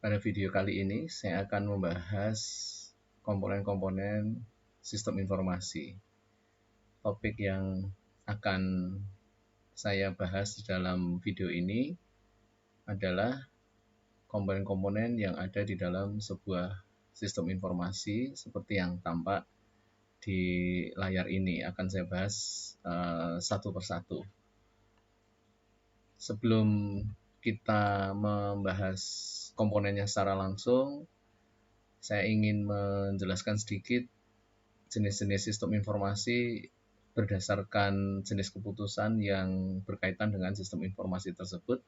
Pada video kali ini saya akan membahas komponen-komponen sistem informasi. Topik yang akan saya bahas di dalam video ini adalah komponen-komponen yang ada di dalam sebuah sistem informasi seperti yang tampak di layar ini. Akan saya bahas satu persatu. Sebelum kita membahas komponennya secara langsung, saya ingin menjelaskan sedikit jenis-jenis sistem informasi berdasarkan jenis keputusan yang berkaitan dengan sistem informasi tersebut,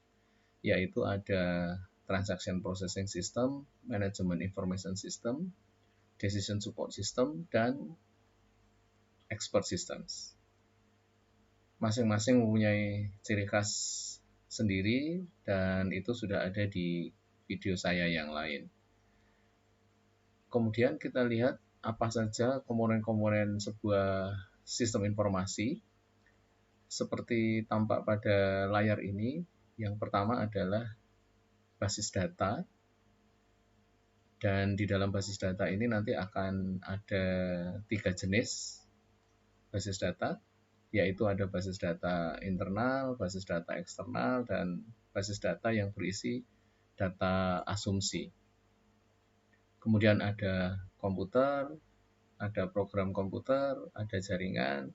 yaitu ada Transaction Processing System, Management Information System, Decision Support System, dan Expert Systems. Masing-masing mempunyai ciri khas sendiri dan itu sudah ada di video saya yang lain. Kemudian kita lihat apa saja komponen-komponen sebuah sistem informasi. Seperti tampak pada layar ini, yang pertama adalah basis data. Dan di dalam basis data ini nanti akan ada 3 jenis basis data, yaitu ada basis data internal, basis data eksternal, dan basis data yang berisi data asumsi. Kemudian ada komputer, ada program komputer, ada jaringan,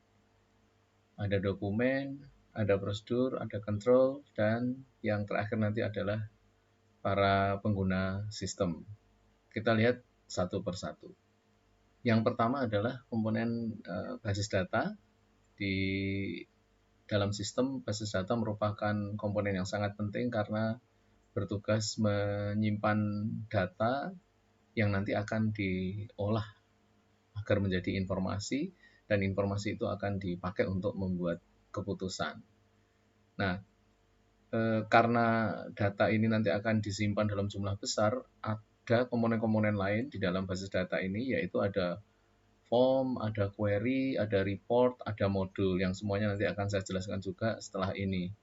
ada dokumen, ada prosedur, ada control, dan yang terakhir nanti adalah para pengguna sistem. Kita lihat satu persatu. Yang pertama adalah komponen basis data. Di dalam sistem, basis data merupakan komponen yang sangat penting karena bertugas menyimpan data yang nanti akan diolah agar menjadi informasi, dan informasi itu akan dipakai untuk membuat keputusan. Nah, karena data ini nanti akan disimpan dalam jumlah besar, ada komponen-komponen lain di dalam basis data ini, yaitu ada form, ada query, ada report, ada modul, yang semuanya nanti akan saya jelaskan juga setelah ini.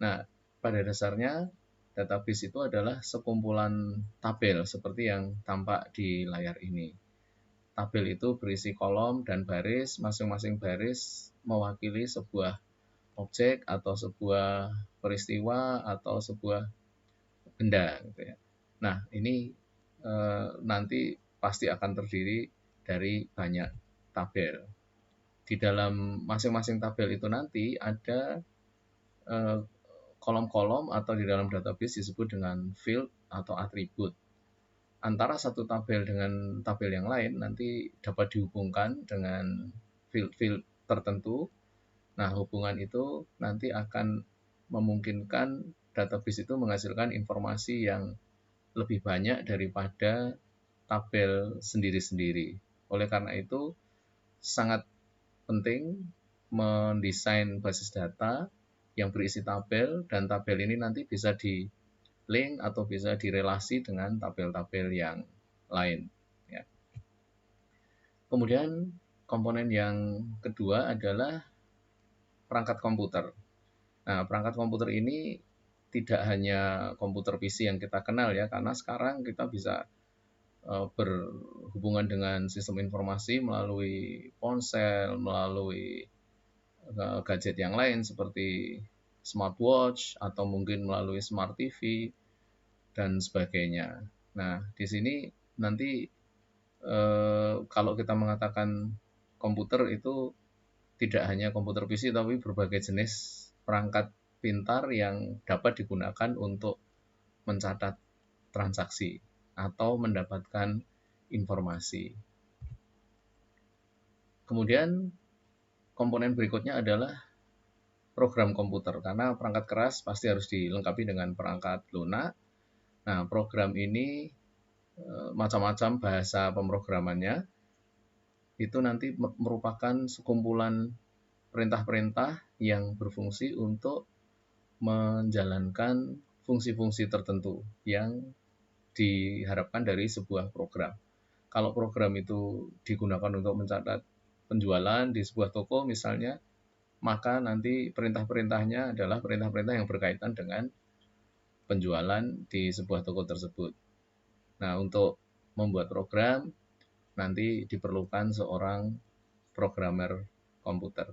Nah, pada dasarnya database itu adalah sekumpulan tabel seperti yang tampak di layar ini. Tabel itu berisi kolom dan baris, masing-masing baris mewakili sebuah objek atau sebuah peristiwa atau sebuah benda. Gitu ya. Nah, ini nanti pasti akan terdiri dari banyak tabel. Di dalam masing-masing tabel itu nanti ada kolom-kolom atau di dalam database disebut dengan field atau atribut. Antara satu tabel dengan tabel yang lain nanti dapat dihubungkan dengan field-field tertentu. Nah, hubungan itu nanti akan memungkinkan database itu menghasilkan informasi yang lebih banyak daripada tabel sendiri-sendiri. Oleh karena itu, sangat penting mendesain basis data yang berisi tabel, dan tabel ini nanti bisa di-link atau bisa direlasi dengan tabel-tabel yang lain. Ya. Kemudian komponen yang kedua adalah perangkat komputer. Nah, perangkat komputer ini tidak hanya komputer PC yang kita kenal ya, karena sekarang kita bisa berhubungan dengan sistem informasi melalui ponsel, melalui gadget yang lain seperti smartwatch atau mungkin melalui smart TV dan sebagainya. Nah, di sini nanti kalau kita mengatakan komputer itu tidak hanya komputer PC tapi berbagai jenis perangkat pintar yang dapat digunakan untuk mencatat transaksi atau mendapatkan informasi. Kemudian komponen berikutnya adalah program komputer, karena perangkat keras pasti harus dilengkapi dengan perangkat lunak. Nah, program ini macam-macam bahasa pemrogramannya, itu nanti merupakan sekumpulan perintah-perintah yang berfungsi untuk menjalankan fungsi-fungsi tertentu yang diharapkan dari sebuah program. Kalau program itu digunakan untuk mencatat penjualan di sebuah toko misalnya, maka nanti perintah-perintahnya adalah perintah-perintah yang berkaitan dengan penjualan di sebuah toko tersebut. Nah, untuk membuat program nanti diperlukan seorang programmer komputer.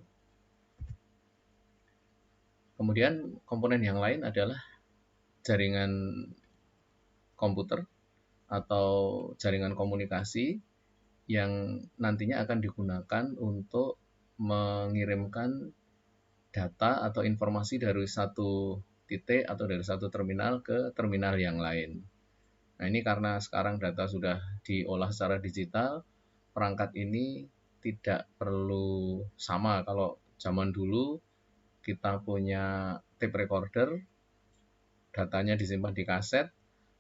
Kemudian komponen yang lain adalah jaringan komputer atau jaringan komunikasi yang nantinya akan digunakan untuk mengirimkan data atau informasi dari satu titik atau dari satu terminal ke terminal yang lain. Nah, ini karena sekarang data sudah diolah secara digital, perangkat ini tidak perlu sama. Kalau zaman dulu kita punya tape recorder, datanya disimpan di kaset,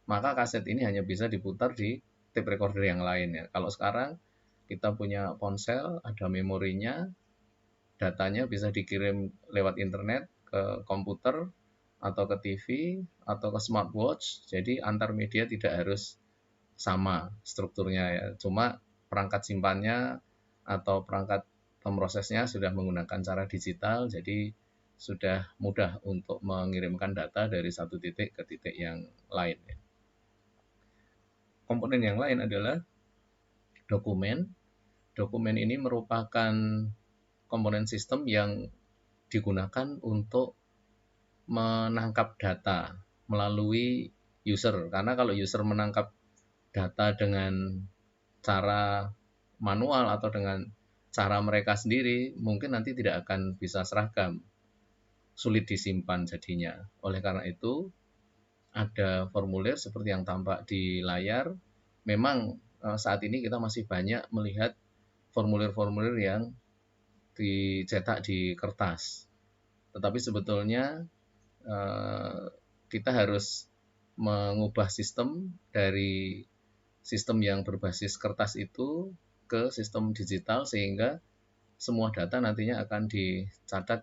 maka kaset ini hanya bisa diputar di tape recorder yang lain ya. Kalau sekarang kita punya ponsel, ada memorinya, datanya bisa dikirim lewat internet ke komputer atau ke TV atau ke smartwatch. Jadi antar media tidak harus sama strukturnya ya. Cuma perangkat simpannya atau perangkat pemrosesnya sudah menggunakan cara digital, jadi sudah mudah untuk mengirimkan data dari satu titik ke titik yang lain. Komponen yang lain adalah dokumen. Dokumen ini merupakan komponen sistem yang digunakan untuk menangkap data melalui user. Karena kalau user menangkap data dengan cara manual atau dengan cara mereka sendiri, mungkin nanti tidak akan bisa seragam, sulit disimpan jadinya. Oleh karena itu, ada formulir seperti yang tampak di layar. Memang saat ini kita masih banyak melihat formulir-formulir yang dicetak di kertas. Tetapi sebetulnya kita harus mengubah sistem dari sistem yang berbasis kertas itu ke sistem digital sehingga semua data nantinya akan dicatat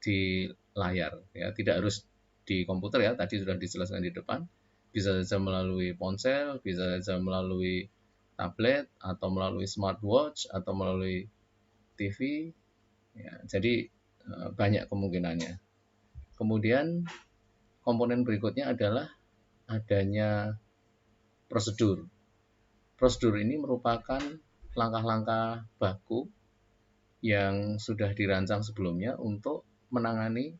di layar ya, tidak harus di komputer ya, tadi sudah dijelaskan di depan, bisa saja melalui ponsel, bisa saja melalui tablet atau melalui smartwatch atau melalui TV ya, jadi banyak kemungkinannya. Kemudian komponen berikutnya adalah adanya prosedur. Prosedur ini merupakan langkah-langkah baku yang sudah dirancang sebelumnya untuk menangani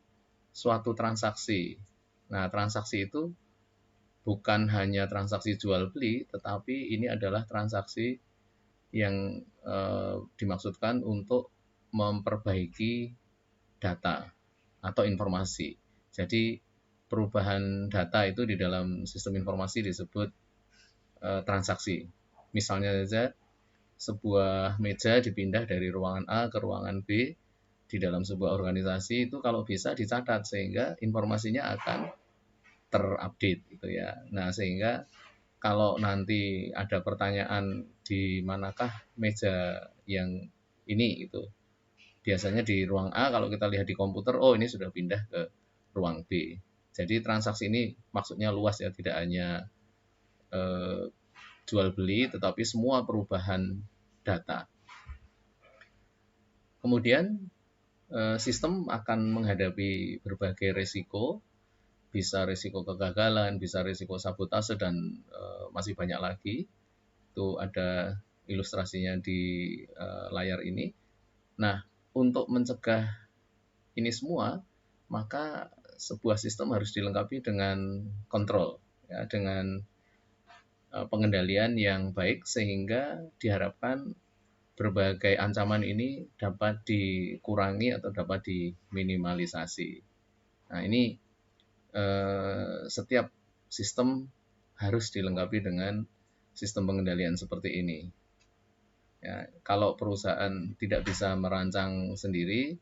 suatu transaksi. Nah, transaksi itu bukan hanya transaksi jual beli, tetapi ini adalah transaksi yang dimaksudkan untuk memperbaiki data atau informasi. Jadi perubahan data itu di dalam sistem informasi disebut transaksi. Misalnya saja sebuah meja dipindah dari ruangan A ke ruangan B di dalam sebuah organisasi, itu kalau bisa dicatat sehingga informasinya akan terupdate gitu ya. Nah, sehingga kalau nanti ada pertanyaan di manakah meja yang ini itu, biasanya di ruang A, kalau kita lihat di komputer, oh ini sudah pindah ke ruang B. Jadi transaksi ini maksudnya luas ya, tidak hanya jual beli, tetapi semua perubahan data. Kemudian sistem akan menghadapi berbagai risiko, bisa risiko kegagalan, bisa risiko sabotase, dan masih banyak lagi. Itu ada ilustrasinya di layar ini. Nah, untuk mencegah ini semua, maka sebuah sistem harus dilengkapi dengan kontrol, ya, dengan pengendalian yang baik sehingga diharapkan berbagai ancaman ini dapat dikurangi atau dapat diminimalisasi. Nah, ini setiap sistem harus dilengkapi dengan sistem pengendalian seperti ini. Ya, kalau perusahaan tidak bisa merancang sendiri,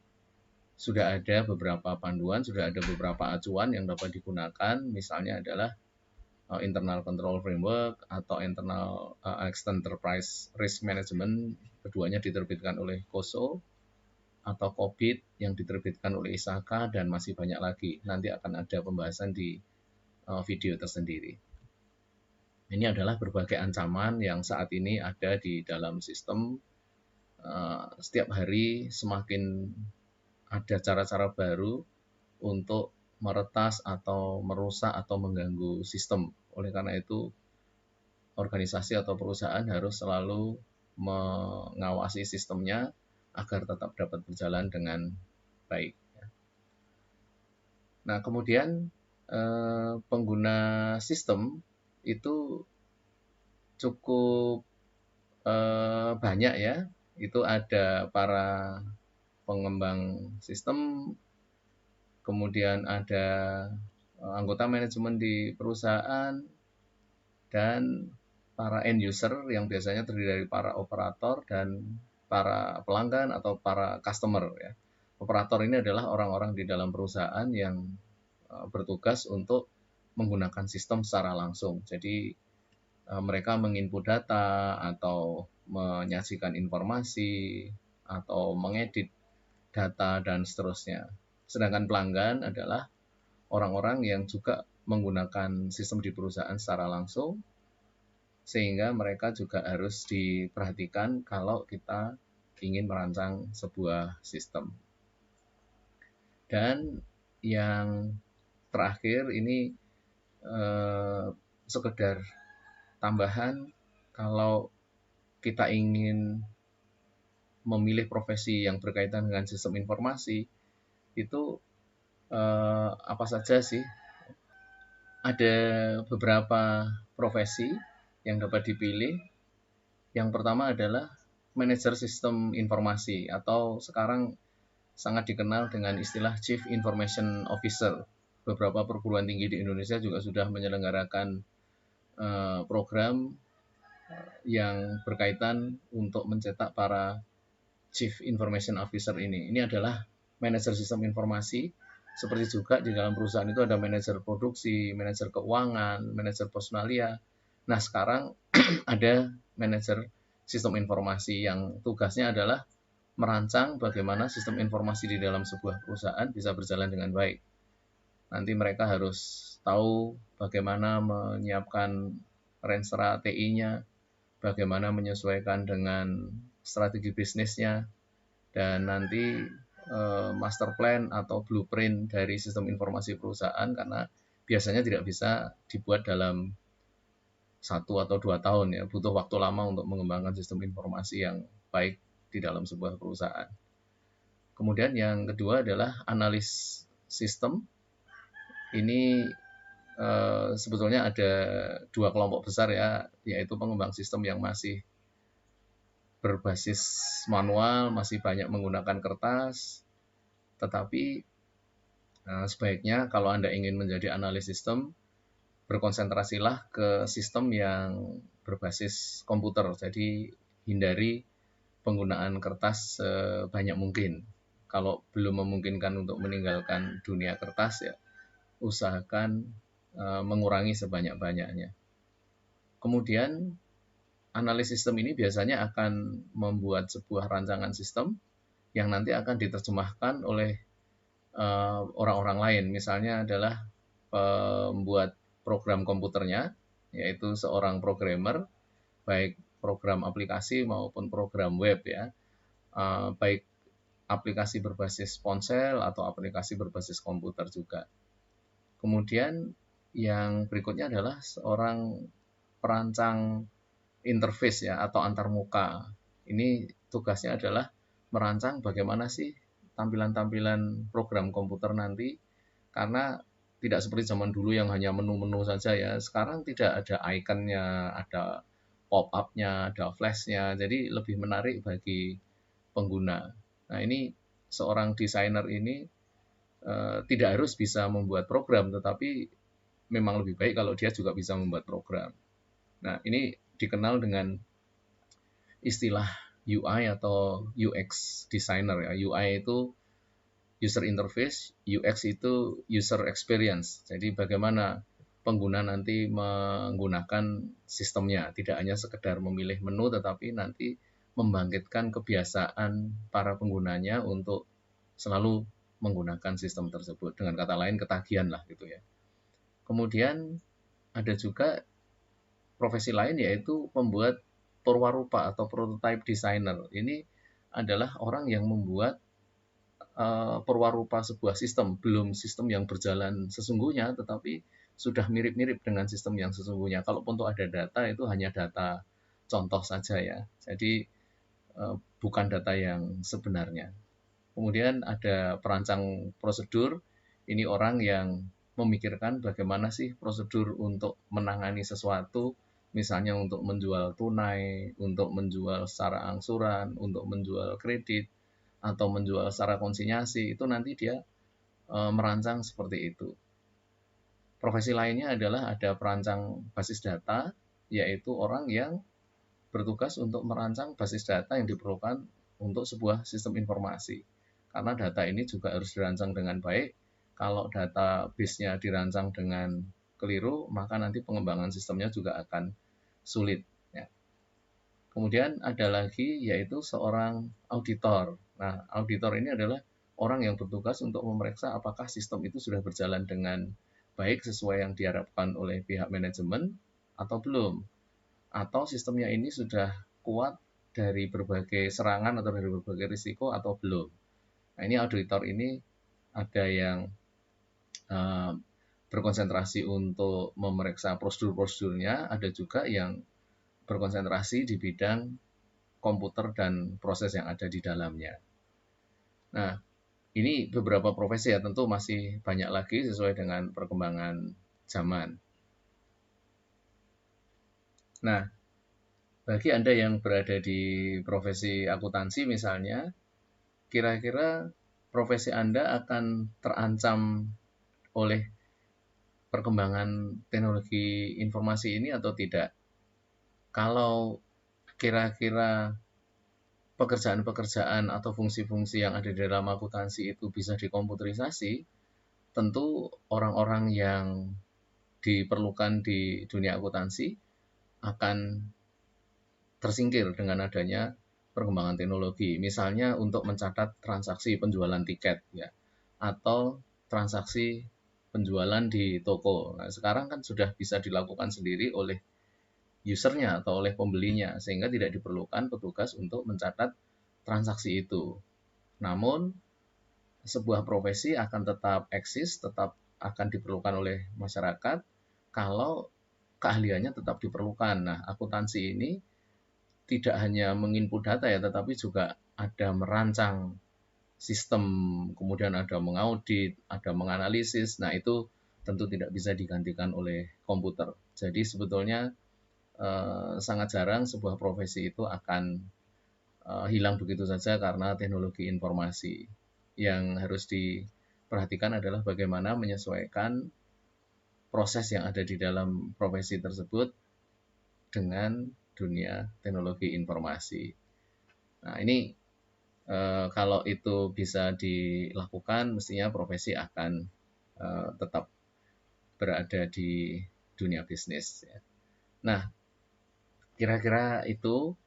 sudah ada beberapa panduan, sudah ada beberapa acuan yang dapat digunakan, misalnya adalah internal control framework atau internal external enterprise risk management, keduanya diterbitkan oleh COSO, atau COBIT yang diterbitkan oleh ISAKA, dan masih banyak lagi. Nanti akan ada pembahasan di video tersendiri. Ini adalah berbagai ancaman yang saat ini ada di dalam sistem. Setiap hari semakin ada cara-cara baru untuk meretas atau merusak atau mengganggu sistem. Oleh karena itu, organisasi atau perusahaan harus selalu mengawasi sistemnya agar tetap dapat berjalan dengan baik. Nah, kemudian pengguna sistem itu cukup banyak ya. Itu ada para pengembang sistem, kemudian ada anggota manajemen di perusahaan, dan para end user yang biasanya terdiri dari para operator dan para pelanggan atau para customer ya. Operator ini adalah orang-orang di dalam perusahaan yang bertugas untuk menggunakan sistem secara langsung. Jadi mereka menginput data atau menyajikan informasi atau mengedit data dan seterusnya. Sedangkan pelanggan adalah orang-orang yang juga menggunakan sistem di perusahaan secara langsung, sehingga mereka juga harus diperhatikan kalau kita ingin merancang sebuah sistem. Dan yang terakhir ini sekedar tambahan, kalau kita ingin memilih profesi yang berkaitan dengan sistem informasi, itu apa saja sih? Ada beberapa profesi yang dapat dipilih. Yang pertama adalah manajer sistem informasi, atau sekarang sangat dikenal dengan istilah Chief Information Officer. Beberapa perguruan tinggi di Indonesia juga sudah menyelenggarakan program yang berkaitan untuk mencetak para Chief Information Officer ini. Ini adalah manajer sistem informasi. Seperti juga di dalam perusahaan itu ada manajer produksi, manajer keuangan, manajer personalia. Nah, sekarang ada manajer sistem informasi yang tugasnya adalah merancang bagaimana sistem informasi di dalam sebuah perusahaan bisa berjalan dengan baik. Nanti mereka harus tahu bagaimana menyiapkan renstra TI-nya, bagaimana menyesuaikan dengan strategi bisnisnya, dan nanti master plan atau blueprint dari sistem informasi perusahaan, karena biasanya tidak bisa dibuat dalam 1 atau 2 tahun ya, butuh waktu lama untuk mengembangkan sistem informasi yang baik di dalam sebuah perusahaan. Kemudian yang kedua adalah analis sistem. Ini sebetulnya ada 2 kelompok besar ya, yaitu pengembang sistem yang masih berbasis manual, masih banyak menggunakan kertas, tetapi sebaiknya kalau Anda ingin menjadi analis sistem, berkonsentrasilah ke sistem yang berbasis komputer. Jadi hindari penggunaan kertas sebanyak mungkin. Kalau belum memungkinkan untuk meninggalkan dunia kertas, ya usahakan mengurangi sebanyak-banyaknya. Kemudian analis sistem ini biasanya akan membuat sebuah rancangan sistem yang nanti akan diterjemahkan oleh orang-orang lain. Misalnya adalah pembuat program komputernya, yaitu seorang programmer, baik program aplikasi maupun program web ya, baik aplikasi berbasis ponsel atau aplikasi berbasis komputer juga. Kemudian yang berikutnya adalah seorang perancang interface ya, atau antarmuka. Ini tugasnya adalah merancang bagaimana sih tampilan-tampilan program komputer nanti, karena tidak seperti zaman dulu yang hanya menu-menu saja ya. Sekarang tidak ada ikonnya, ada pop-up-nya, ada flash-nya. Jadi lebih menarik bagi pengguna. Nah, ini seorang desainer ini tidak harus bisa membuat program, tetapi memang lebih baik kalau dia juga bisa membuat program. Nah, ini dikenal dengan istilah UI atau UX designer ya. UI itu user interface, UX itu user experience. Jadi bagaimana pengguna nanti menggunakan sistemnya, tidak hanya sekedar memilih menu, tetapi nanti membangkitkan kebiasaan para penggunanya untuk selalu menggunakan sistem tersebut. Dengan kata lain, ketagihan lah gitu ya. Kemudian ada juga profesi lain, yaitu pembuat perwarupa atau prototype designer. Ini adalah orang yang membuat perwarupa sebuah sistem, belum sistem yang berjalan sesungguhnya, tetapi sudah mirip-mirip dengan sistem yang sesungguhnya. Kalaupun tuh ada data, itu hanya data contoh saja ya. Jadi bukan data yang sebenarnya. Kemudian ada perancang prosedur, ini orang yang memikirkan bagaimana sih prosedur untuk menangani sesuatu, misalnya untuk menjual tunai, untuk menjual secara angsuran, untuk menjual kredit, atau menjual secara konsinyasi, itu nanti dia merancang seperti itu. Profesi lainnya adalah ada perancang basis data, yaitu orang yang bertugas untuk merancang basis data yang diperlukan untuk sebuah sistem informasi. Karena data ini juga harus dirancang dengan baik. Kalau database-nya dirancang dengan keliru, maka nanti pengembangan sistemnya juga akan sulit. Ya. Kemudian ada lagi yaitu seorang auditor. Nah, auditor ini adalah orang yang bertugas untuk memeriksa apakah sistem itu sudah berjalan dengan baik sesuai yang diharapkan oleh pihak manajemen atau belum. Atau sistemnya ini sudah kuat dari berbagai serangan atau dari berbagai risiko atau belum. Nah, ini auditor ini ada yang berkonsentrasi untuk memeriksa prosedur-prosedurnya, ada juga yang berkonsentrasi di bidang komputer dan proses yang ada di dalamnya. Nah, ini beberapa profesi ya, tentu masih banyak lagi sesuai dengan perkembangan zaman. Nah, bagi Anda yang berada di profesi akuntansi misalnya, kira-kira profesi Anda akan terancam oleh perkembangan teknologi informasi ini atau tidak? Kalau kira-kira pekerjaan-pekerjaan atau fungsi-fungsi yang ada di dalam akuntansi itu bisa dikomputerisasi, tentu orang-orang yang diperlukan di dunia akuntansi akan tersingkir dengan adanya perkembangan teknologi. Misalnya untuk mencatat transaksi penjualan tiket ya, atau transaksi penjualan di toko. Nah, sekarang kan sudah bisa dilakukan sendiri oleh usernya atau oleh pembelinya, sehingga tidak diperlukan petugas untuk mencatat transaksi itu. Namun, sebuah profesi akan tetap eksis, tetap akan diperlukan oleh masyarakat kalau keahliannya tetap diperlukan. Nah, akuntansi ini tidak hanya menginput data ya, tetapi juga ada merancang sistem, kemudian ada mengaudit, ada menganalisis. Nah, itu tentu tidak bisa digantikan oleh komputer. Jadi sebetulnya sangat jarang sebuah profesi itu akan hilang begitu saja karena teknologi informasi. Yang harus diperhatikan adalah bagaimana menyesuaikan proses yang ada di dalam profesi tersebut dengan dunia teknologi informasi. Nah, ini kalau itu bisa dilakukan, mestinya profesi akan tetap berada di dunia bisnis. Ya. Nah, kira-kira itu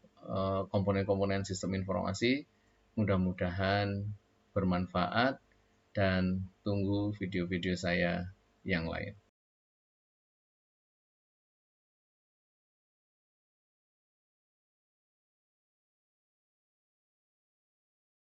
komponen-komponen sistem informasi. Mudah-mudahan bermanfaat dan tunggu video-video saya yang lain.